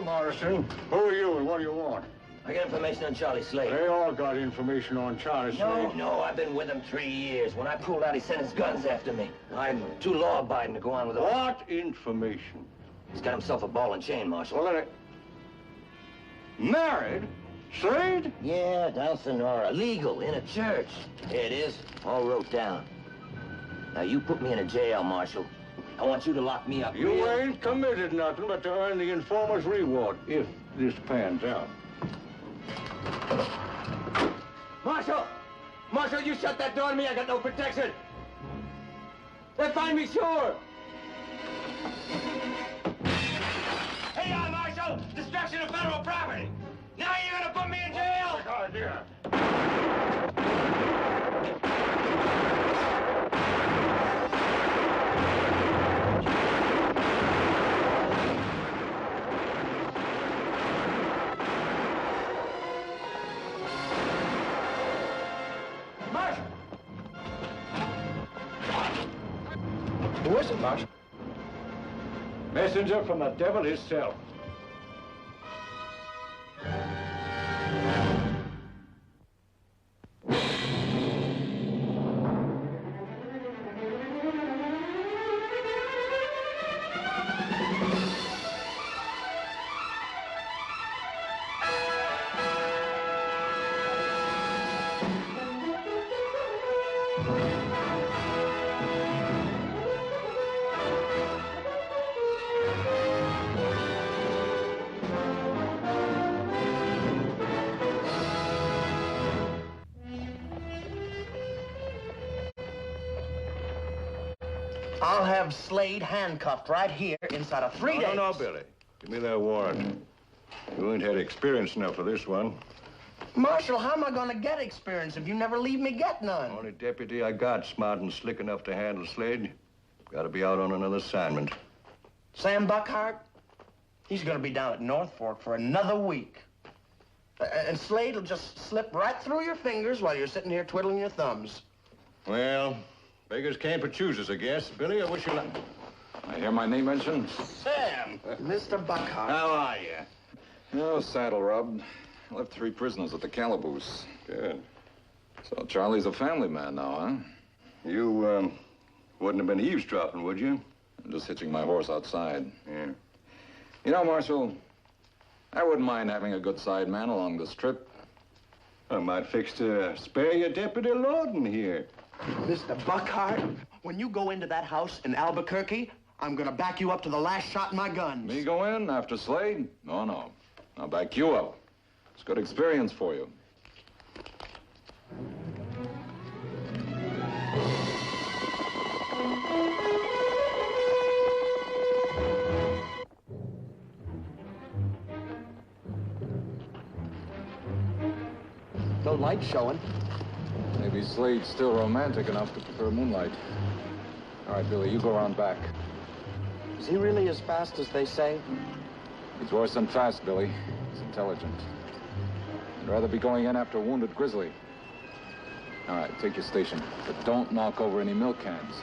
Morrison. Who are you and what do you want? I got information on Charlie Slade. They all got information on Charlie Slade. No, I've been with him 3 years. When I pulled out, he sent his guns after me. I'm too law-abiding to go on with it. What information? He's got himself a ball and chain, Marshal. Well, then married? Slade? Yeah, down Nora. Legal, in a church. Here it is, all wrote down. Now, you put me in a jail, Marshal. I want you to lock me up. You ain't committed nothing but to earn the informer's reward, if this pans out. Marshal! Marshal, you shut that door on me. I got no protection. They'll find me, sure. Hey, Marshal! Destruction of federal property! Now you're gonna put me in jail! Good idea. Marshal! Who is it, Marshal? Messenger from the devil himself. I'll have Slade handcuffed right here inside of 3 days. No, Billy. Give me that warrant. You ain't had experience enough for this one. Marshal, how am I gonna get experience if you never leave me get none? Only deputy I got smart and slick enough to handle Slade. Gotta be out on another assignment. Sam Buckhart? He's gonna be down at North Fork for another week. And Slade will just slip right through your fingers while you're sitting here twiddling your thumbs. Well, beggars can't but choosers, I guess. Billy, I wish you luck. I hear my name mentioned. Sam! Mr. Buckhart. How are you? Oh, saddle rubbed. Left 3 prisoners at the calaboose. Good. So Charlie's a family man now, huh? You, wouldn't have been eavesdropping, would you? I'm just hitching my horse outside. Yeah. You know, Marshal, I wouldn't mind having a good side man along this trip. I might fix to spare your deputy Lorden here. Mr. Buckhart, when you go into that house in Albuquerque, I'm gonna back you up to the last shot in my guns. Me go in after Slade? No. I'll back you up. It's good experience for you. No light showing. Maybe Slade's still romantic enough to prefer moonlight. All right, Billy, you go around back. Is he really as fast as they say? He's worse than fast, Billy. He's intelligent. I'd rather be going in after a wounded grizzly. All right, take your station, but don't knock over any milk cans.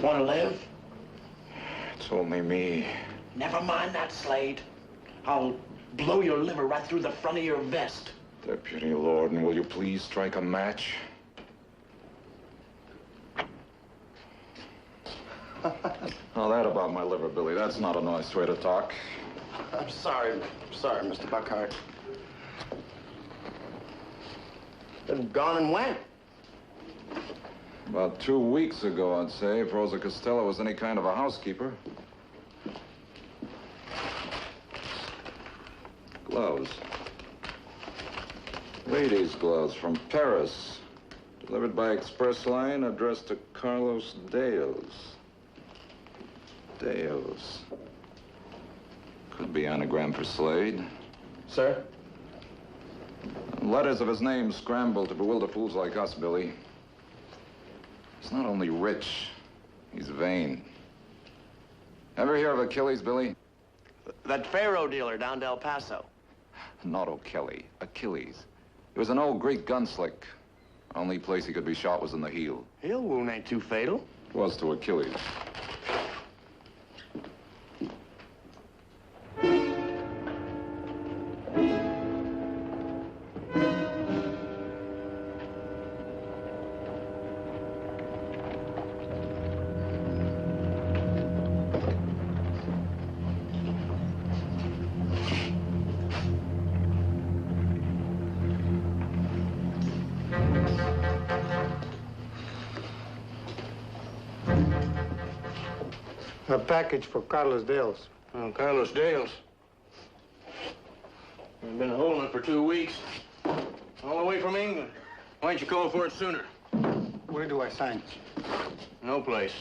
Want to live? It's only me. Never mind that, Slade. I'll blow your liver right through the front of your vest. Deputy Lorden, will you please strike a match? Now that about my liver, Billy, that's not a nice way to talk. I'm sorry, Mr. Buckhart. Been gone and went. About 2 weeks ago, I'd say, if Rosa Costello was any kind of a housekeeper. Gloves. Ladies' gloves from Paris. Delivered by express line, addressed to Carlos Deos. Could be anagram for Slade. Sir? Letters of his name scramble to bewilder fools like us, Billy. He's not only rich, he's vain. Ever hear of Achilles, Billy? That Pharaoh dealer down to El Paso. Not O'Kelly, Achilles. He was an old Greek gunslick. Only place he could be shot was in the heel. Heel wound ain't too fatal. It was to Achilles. A package for Carlos Dales. Oh, Carlos Dales. I've been holding it for 2 weeks. All the way from England. Why didn't you call for it sooner? Where do I sign? No place.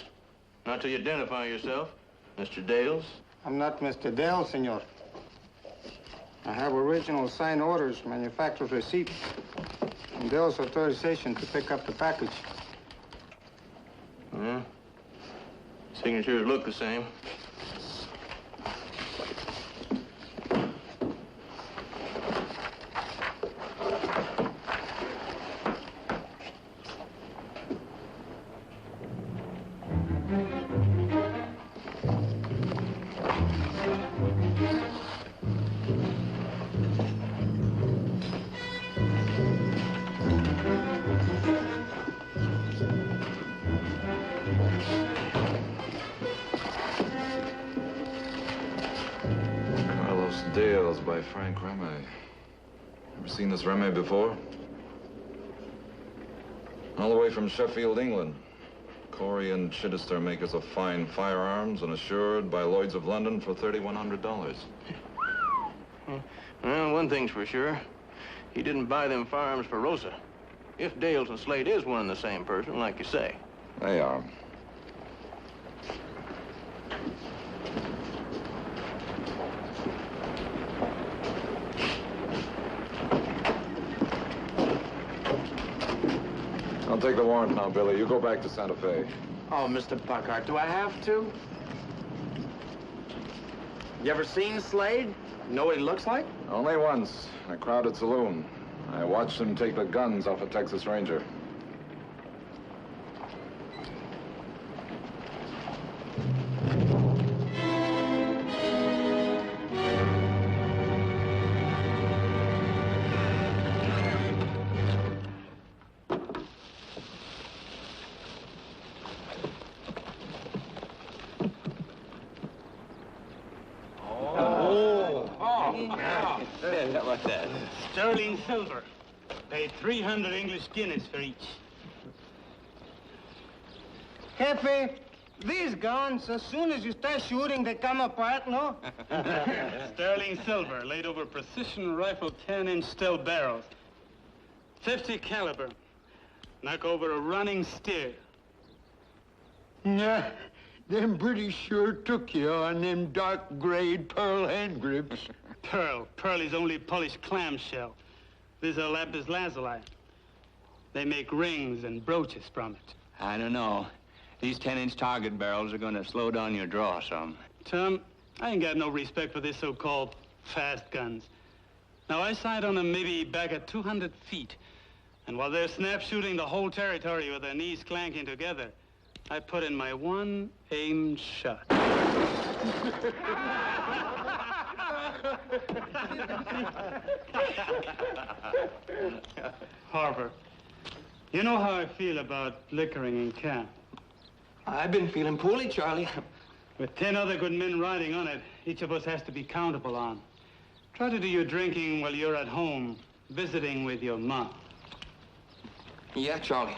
Not till you identify yourself, Mr. Dales. I'm not Mr. Dales, senor. I have original signed orders, manufacturer's receipt, and Dales' authorization to pick up the package. Yeah. Signatures look the same. Dales by Frank Remy. Ever seen this Remy before? All the way from Sheffield, England. Corey and Chichester makers of fine firearms and assured by Lloyd's of London for $3,100. Well, one thing's for sure. He didn't buy them firearms for Rosa. If Dales and Slade is one and the same person, like you say. They are. I'll take the warrant now, Billy. You go back to Santa Fe. Oh, Mr. Buckhart, do I have to? You ever seen Slade? Know what he looks like? Only once, in a crowded saloon. I watched him take the guns off a Texas Ranger. What's that? Sterling silver. Paid 300 English guineas for each. Jefe, these guns, as soon as you start shooting, they come apart, no? Sterling silver, laid over precision rifle 10-inch steel barrels. 50 caliber. Knock over a running steer. Yeah, them British sure took you on them dark grade pearl hand grips. Pearl. Pearl is only polished clamshell. This is lapis lazuli. They make rings and brooches from it. I don't know. These 10-inch target barrels are going to slow down your draw some. Tom, I ain't got no respect for this so-called fast guns. Now, I sight on them maybe back at 200 feet. And while they're snap shooting the whole territory with their knees clanking together, I put in my one aimed shot. Harper, you know how I feel about liquoring in camp. I've been feeling poorly, Charlie. With 10 other good men riding on it, each of us has to be countable on. Try to do your drinking while you're at home, visiting with your mom. Yeah, Charlie.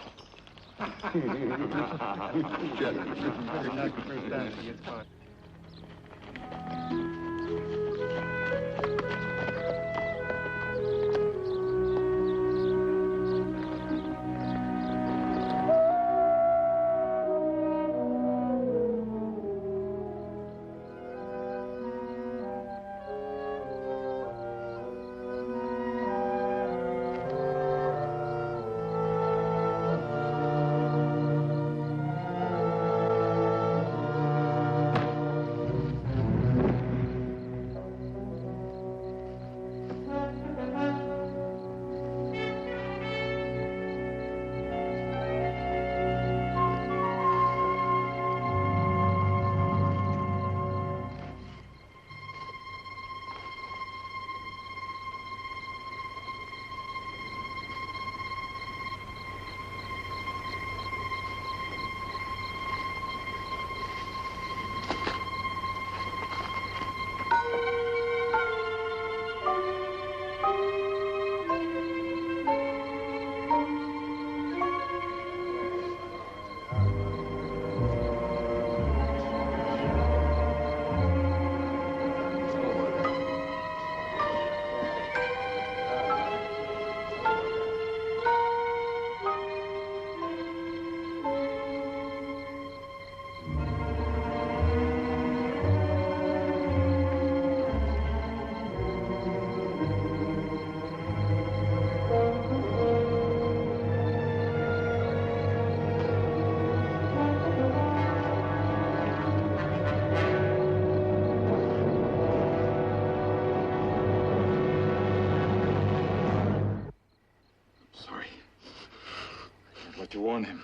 But you warned him.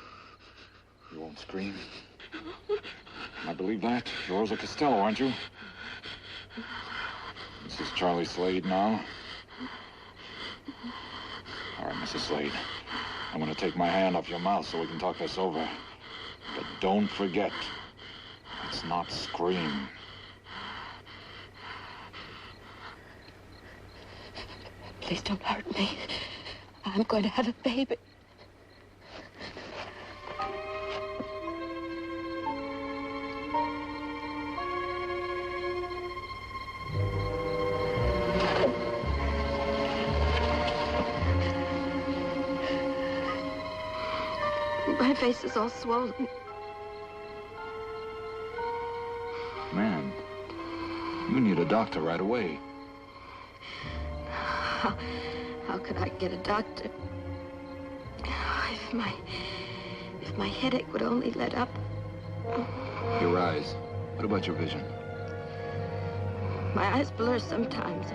You won't scream. I believe that. You're Rosa Costello, aren't you? This is Charlie Slade now. All right, Mrs. Slade. I'm going to take my hand off your mouth so we can talk this over. But don't forget, it's not scream. Please don't hurt me. I'm going to have a baby. My face is all swollen. Man, you need a doctor right away. How could I get a doctor? If my headache would only let up. Your eyes. What about your vision? My eyes blur sometimes.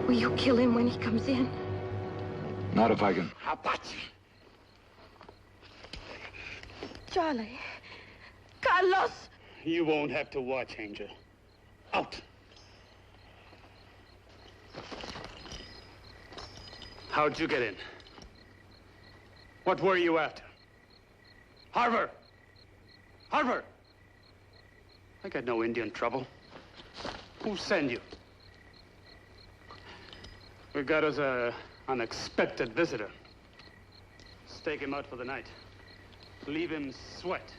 Will you kill him when he comes in? Not if I can. Apache. Charlie. Carlos! You won't have to watch, Angel. Out. How'd you get in? What were you after? Harvard! Harvard! I got no Indian trouble. Who sent you? We got us a unexpected visitor. Stake him out for the night. Leave him sweat.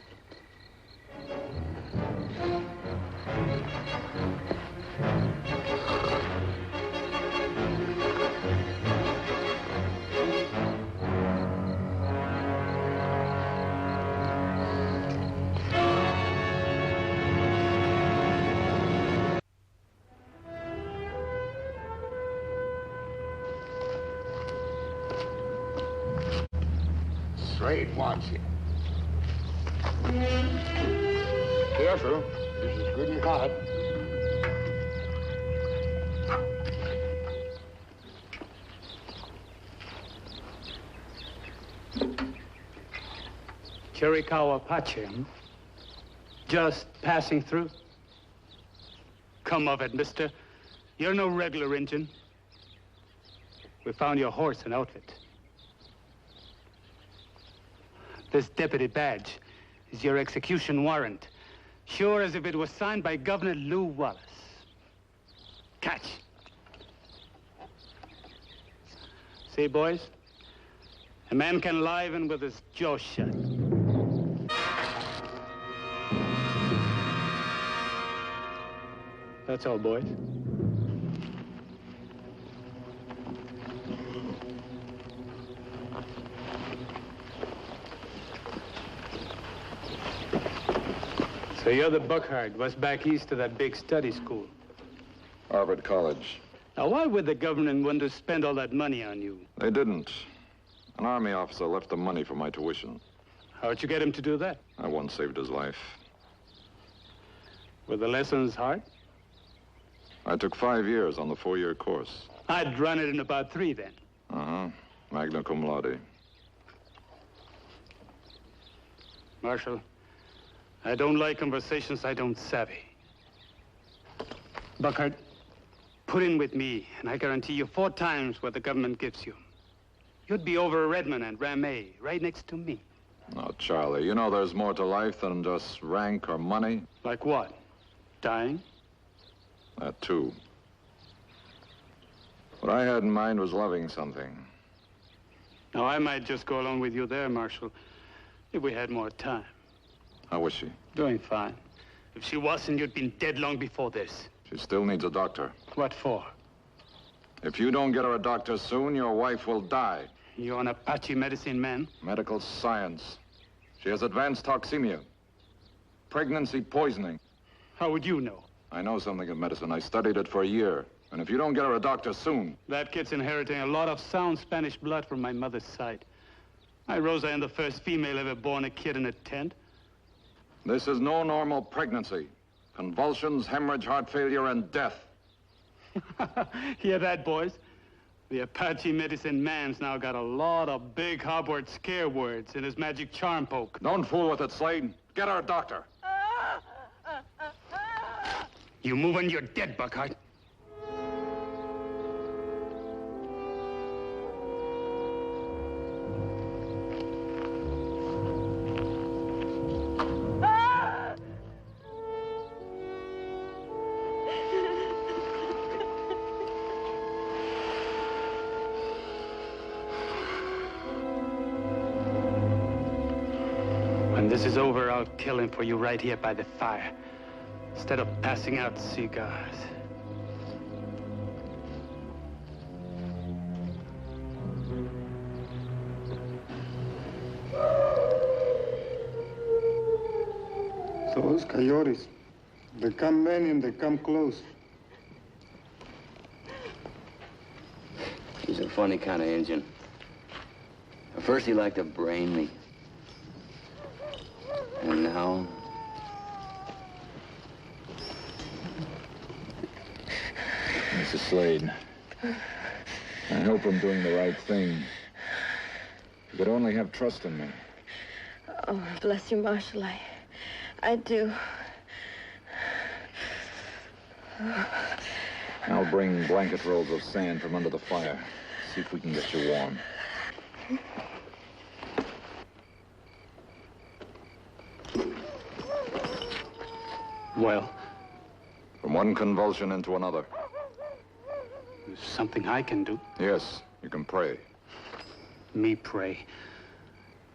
Slade wants you. Careful. This is good and hot. Chiricahua Apache, just passing through? Come of it, mister. You're no regular Injun. We found your horse and outfit. This deputy badge is your execution warrant. Sure as if it was signed by Governor Lew Wallace. Catch. See, boys? A man can lie even with his jaw shut. That's all, boys. So you're the Buckhart, was back east of that big study school. Harvard College. Now, why would the government want to spend all that money on you? They didn't. An Army officer left the money for my tuition. How'd you get him to do that? I once saved his life. Were the lessons hard? I took 5 years on the 4-year course. I'd run it in about 3 then. Uh-huh. Magna cum laude. Marshal, I don't like conversations I don't savvy. Buckhart, put in with me, and I guarantee you 4 times what the government gives you. You'd be over Redmond and Ramey, right next to me. Oh, Charlie, you know there's more to life than just rank or money. Like what? Dying? That, too. What I had in mind was loving something. Now, I might just go along with you there, Marshal, if we had more time. How was she? Doing fine. If she wasn't, you'd been dead long before this. She still needs a doctor. What for? If you don't get her a doctor soon, your wife will die. You're an Apache medicine man? Medical science. She has advanced toxemia. Pregnancy poisoning. How would you know? I know something of medicine. I studied it for a year. And if you don't get her a doctor soon... That kid's inheriting a lot of sound Spanish blood from my mother's side. My Rosa ain't the first female ever born a kid in a tent. This is no normal pregnancy. Convulsions, hemorrhage, heart failure, and death. Hear that, boys? The Apache medicine man's now got a lot of big Hobart scare words in his magic charm poke. Don't fool with it, Slade. Get our doctor. You move and you're dead, Buckhart. When this is over, I'll kill him for you right here by the fire, instead of passing out cigars. Those coyotes, they come many and they come close. He's a funny kind of Injun. At first he liked to brain me. And now... Mrs. Slade, I hope I'm doing the right thing. You could only have trust in me. Oh, bless you, Marshal. I do. I'll bring blanket rolls of sand from under the fire. See if we can get you warm. Well? From one convulsion into another. There's something I can do. Yes, you can pray. Me pray.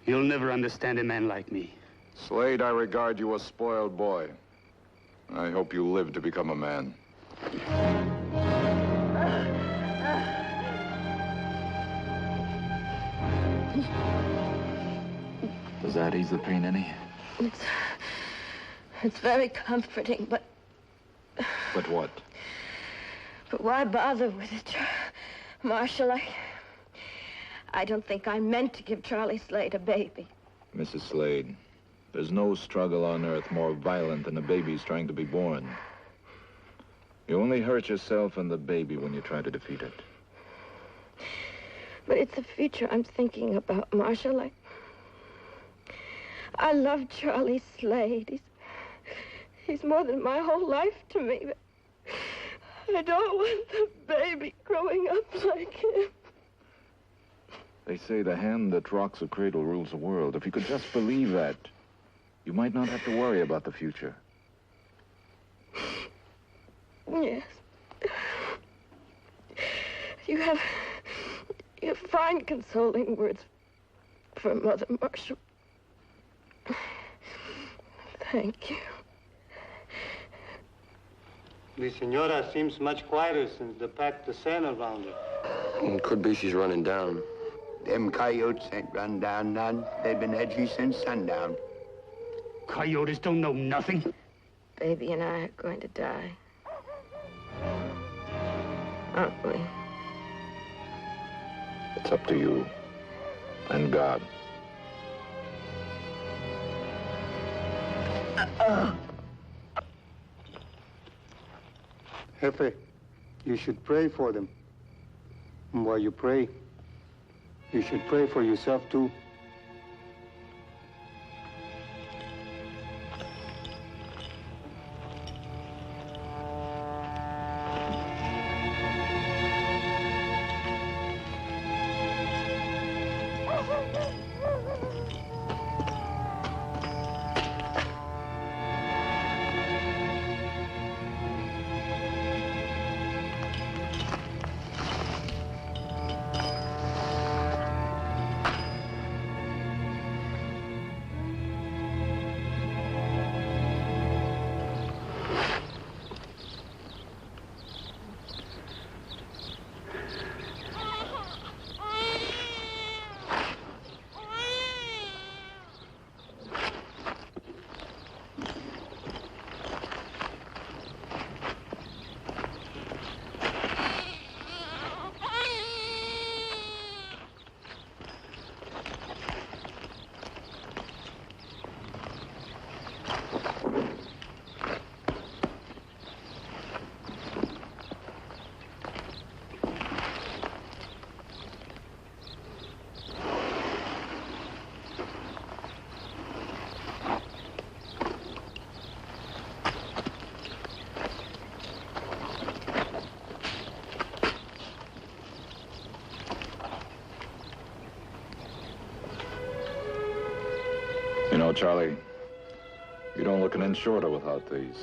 You'll never understand a man like me. Slade, I regard you a spoiled boy. I hope you live to become a man. Does that ease the pain any? It's very comforting, but... But what? But why bother with it, Marshal? I don't think I meant to give Charlie Slade a baby. Mrs. Slade, there's no struggle on earth more violent than a baby's trying to be born. You only hurt yourself and the baby when you try to defeat it. But it's the future I'm thinking about, Marshal. I love Charlie Slade. He's more than my whole life to me. But I don't want the baby growing up like him. They say the hand that rocks a cradle rules the world. If you could just believe that, you might not have to worry about the future. Yes. You have fine, consoling words for Mother, Marshal. Thank you. The senora seems much quieter since they packed the sand around her. Could be she's running down. Them coyotes ain't run down none. They've been edgy since sundown. Coyotes don't know nothing. Baby and I are going to die. Aren't we? It's up to you and God. Jefe, you should pray for them. And while you pray, you should pray for yourself, too. Charlie, you don't look an inch shorter without these.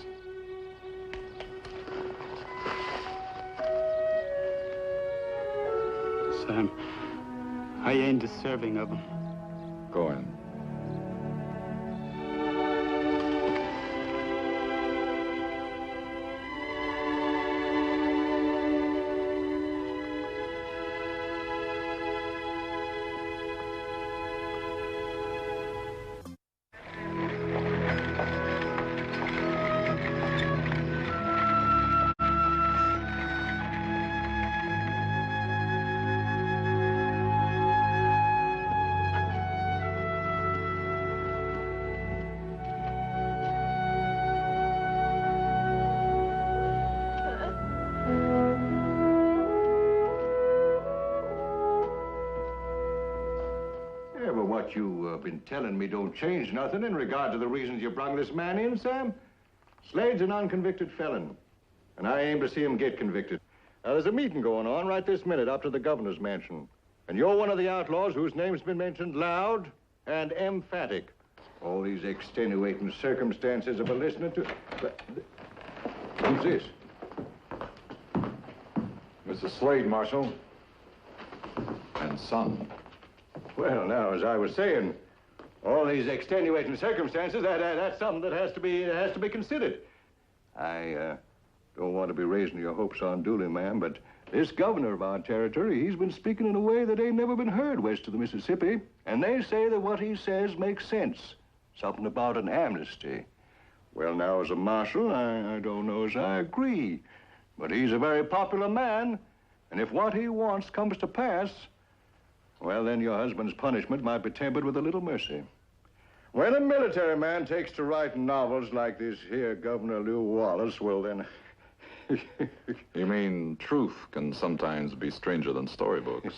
Sam, I ain't deserving of them. Go in. What you've been telling me don't change nothing in regard to the reasons you brung this man in, Sam. Slade's an unconvicted felon, and I aim to see him get convicted. Now, there's a meeting going on right this minute up to the governor's mansion, and you're one of the outlaws whose name's been mentioned loud and emphatic. All these extenuating circumstances of a listening to... Who's this? Mr. Slade, Marshal. And son. Well, now, as I was saying, all these extenuating circumstances, that's something that has to be considered. I don't want to be raising your hopes unduly, ma'am, but this governor of our territory, he's been speaking in a way that ain't never been heard west of the Mississippi, and they say that what he says makes sense. Something about an amnesty. Well, now, as a marshal, I don't know as I agree, but he's a very popular man, and if what he wants comes to pass, well, then your husband's punishment might be tempered with a little mercy. When a military man takes to writing novels like this here Governor Lew Wallace, well, then... You mean truth can sometimes be stranger than storybooks?